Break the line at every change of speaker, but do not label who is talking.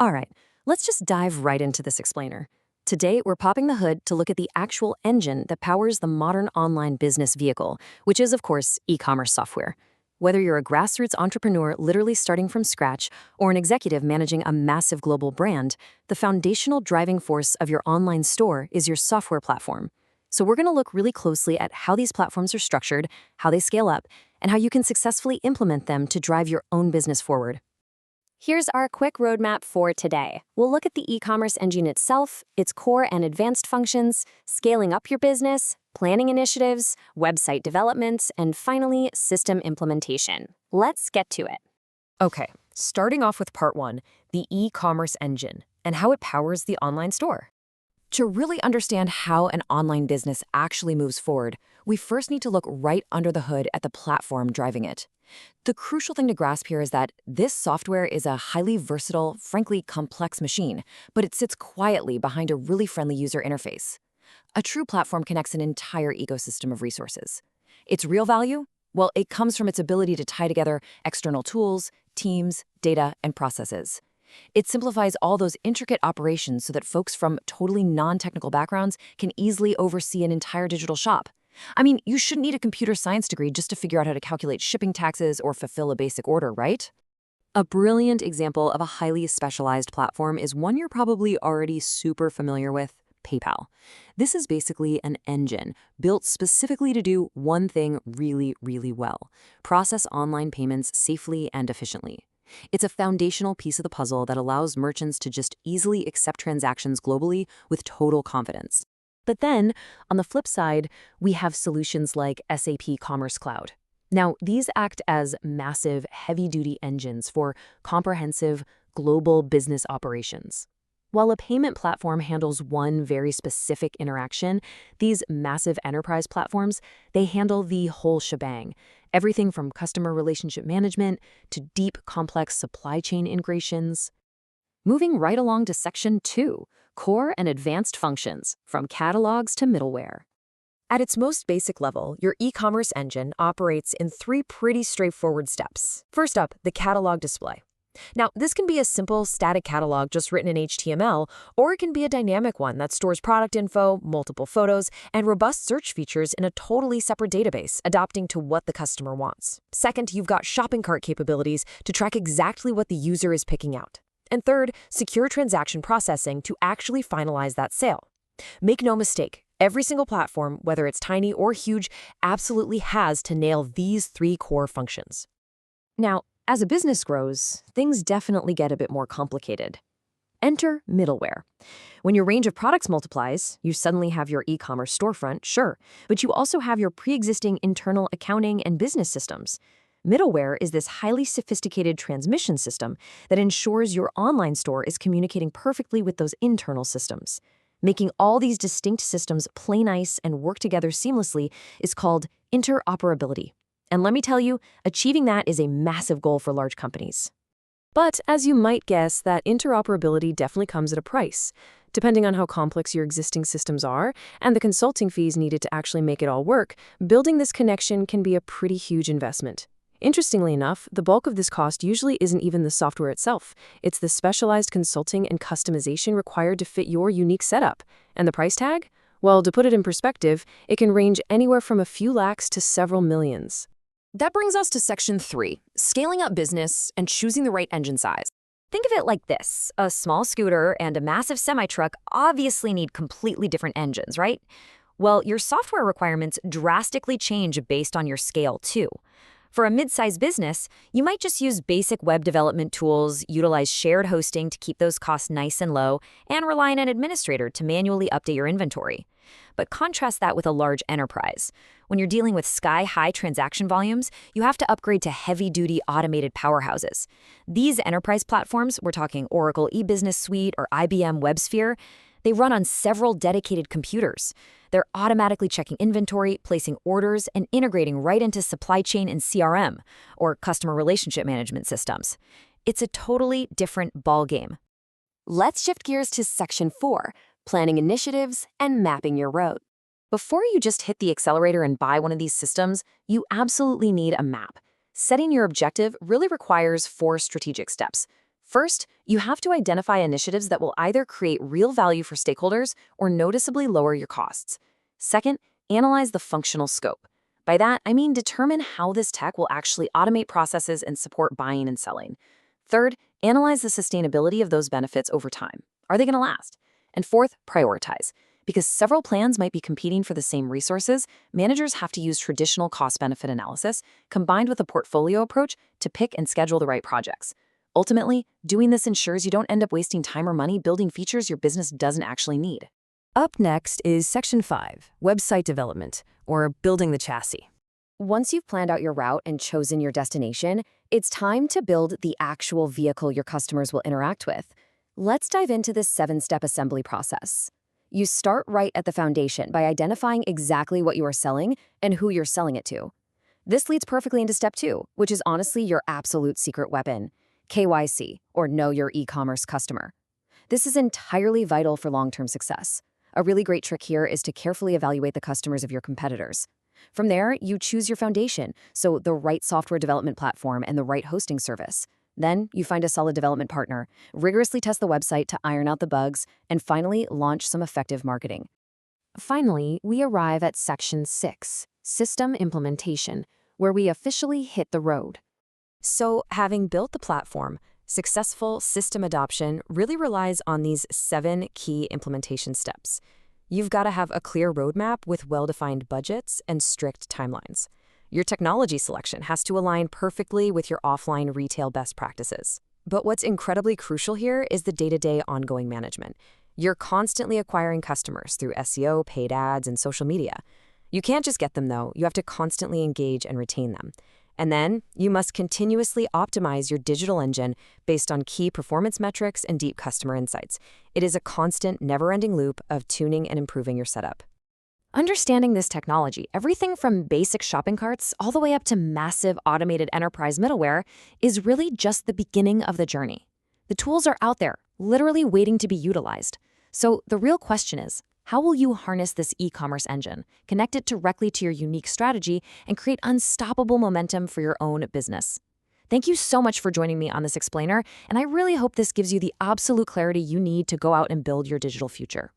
All right, let's just dive right into this explainer. Today, we're popping the hood to look at the actual engine that powers the modern online business vehicle, which is, of course, e-commerce software. Whether you're a grassroots entrepreneur literally starting from scratch or an executive managing a massive global brand, the foundational driving force of your online store is your software platform. So we're going to look really closely at how these platforms are structured, how they scale up, and how you can successfully implement them to drive your own business forward. Here's our quick roadmap for today. We'll look at the e-commerce engine itself, its core and advanced functions, scaling up your business, planning initiatives, website development, and finally, system implementation. Let's get to it.
Okay, starting off with part one, the e-commerce engine and how it powers the online store. To really understand how an online business actually moves forward, we first need to look right under the hood at the platform driving it. The crucial thing to grasp here is that this software is a highly versatile, frankly complex machine, but it sits quietly behind a really friendly user interface. A true platform connects an entire ecosystem of resources. Its real value? Well, it comes from its ability to tie together external tools, teams, data, and processes. It simplifies all those intricate operations so that folks from totally non-technical backgrounds can easily oversee an entire digital shop. I mean, you shouldn't need a computer science degree just to figure out how to calculate shipping taxes or fulfill a basic order, right?
A brilliant example of a highly specialized platform is one you're probably already super familiar with, PayPal. This is basically an engine built specifically to do one thing really, really well: process online payments safely and efficiently. It's a foundational piece of the puzzle that allows merchants to just easily accept transactions globally with total confidence. But then, on the flip side, we have solutions like SAP Commerce Cloud. Now, these act as massive, heavy-duty engines for comprehensive, global business operations. While a payment platform handles one very specific interaction, these massive enterprise platforms, they handle the whole shebang. Everything from customer relationship management to deep, complex supply chain integrations. Moving right along to Section 2, Core and Advanced Functions, from catalogs to middleware.
At its most basic level, your e-commerce engine operates in three pretty straightforward steps. First up, the catalog display. Now, this can be a simple static catalog just written in HTML, or it can be a dynamic one that stores product info, multiple photos, and robust search features in a totally separate database, adapting to what the customer wants. Second, you've got shopping cart capabilities to track exactly what the user is picking out. And third, secure transaction processing to actually finalize that sale. Make no mistake, every single platform, whether it's tiny or huge, absolutely has to nail these three core functions. Now, as a business grows, things definitely get a bit more complicated. Enter middleware. When your range of products multiplies, you suddenly have your e-commerce storefront, sure, but you also have your pre-existing internal accounting and business systems. Middleware is this highly sophisticated transmission system that ensures your online store is communicating perfectly with those internal systems. Making all these distinct systems play nice and work together seamlessly is called interoperability. And let me tell you, achieving that is a massive goal for large companies. But as you might guess, that interoperability definitely comes at a price. Depending on how complex your existing systems are and the consulting fees needed to actually make it all work, building this connection can be a pretty huge investment. Interestingly enough, the bulk of this cost usually isn't even the software itself. It's the specialized consulting and customization required to fit your unique setup. And the price tag? Well, to put it in perspective, it can range anywhere from a few lakhs to several millions. That brings us to Section 3, scaling up business and choosing the right engine size.
Think of it like this. A small scooter and a massive semi-truck obviously need completely different engines, right? Well, your software requirements drastically change based on your scale, too. For a mid-sized business, you might just use basic web development tools, utilize shared hosting to keep those costs nice and low, and rely on an administrator to manually update your inventory. But contrast that with a large enterprise. When you're dealing with sky-high transaction volumes, you have to upgrade to heavy-duty automated powerhouses. These enterprise platforms, we're talking Oracle eBusiness Suite or IBM WebSphere, they run on several dedicated computers. They're automatically checking inventory, placing orders, and integrating right into supply chain and CRM, or customer relationship management systems. It's a totally different ballgame.
Let's shift gears to Section 4, planning initiatives and mapping your road. Before you just hit the accelerator and buy one of these systems, you absolutely need a map. Setting your objective really requires 4 strategic steps. First, you have to identify initiatives that will either create real value for stakeholders or noticeably lower your costs. Second, analyze the functional scope. By that, I mean determine how this tech will actually automate processes and support buying and selling. Third, analyze the sustainability of those benefits over time. Are they going to last? And fourth, prioritize. Because several plans might be competing for the same resources, managers have to use traditional cost-benefit analysis combined with a portfolio approach to pick and schedule the right projects. Ultimately, doing this ensures you don't end up wasting time or money building features your business doesn't actually need.
Up next is Section 5, Website Development, or Building the Chassis.
Once you've planned out your route and chosen your destination, it's time to build the actual vehicle your customers will interact with. Let's dive into this 7-step assembly process. You start right at the foundation by identifying exactly what you are selling and who you're selling it to. This leads perfectly into step 2, which is honestly your absolute secret weapon: KYC, or Know Your E-commerce Customer. This is entirely vital for long-term success. A really great trick here is to carefully evaluate the customers of your competitors. From there, you choose your foundation, so the right software development platform and the right hosting service. Then, you find a solid development partner, rigorously test the website to iron out the bugs, and finally, launch some effective marketing.
Finally, we arrive at Section 6, System Implementation, where we officially hit the road.
So, having built the platform, successful system adoption really relies on these 7 key implementation steps. You've got to have a clear roadmap with well-defined budgets and strict timelines. Your technology selection has to align perfectly with your offline retail best practices. But what's incredibly crucial here is the day-to-day ongoing management. You're constantly acquiring customers through SEO, paid ads, and social media. You can't just get them, though. You have to constantly engage and retain them. And then, you must continuously optimize your digital engine based on key performance metrics and deep customer insights. It is a constant, never-ending loop of tuning and improving your setup.
Understanding this technology, everything from basic shopping carts all the way up to massive automated enterprise middleware, is really just the beginning of the journey. The tools are out there, literally waiting to be utilized. So the real question is, how will you harness this e-commerce engine, connect it directly to your unique strategy, and create unstoppable momentum for your own business? Thank you so much for joining me on this explainer, and I really hope this gives you the absolute clarity you need to go out and build your digital future.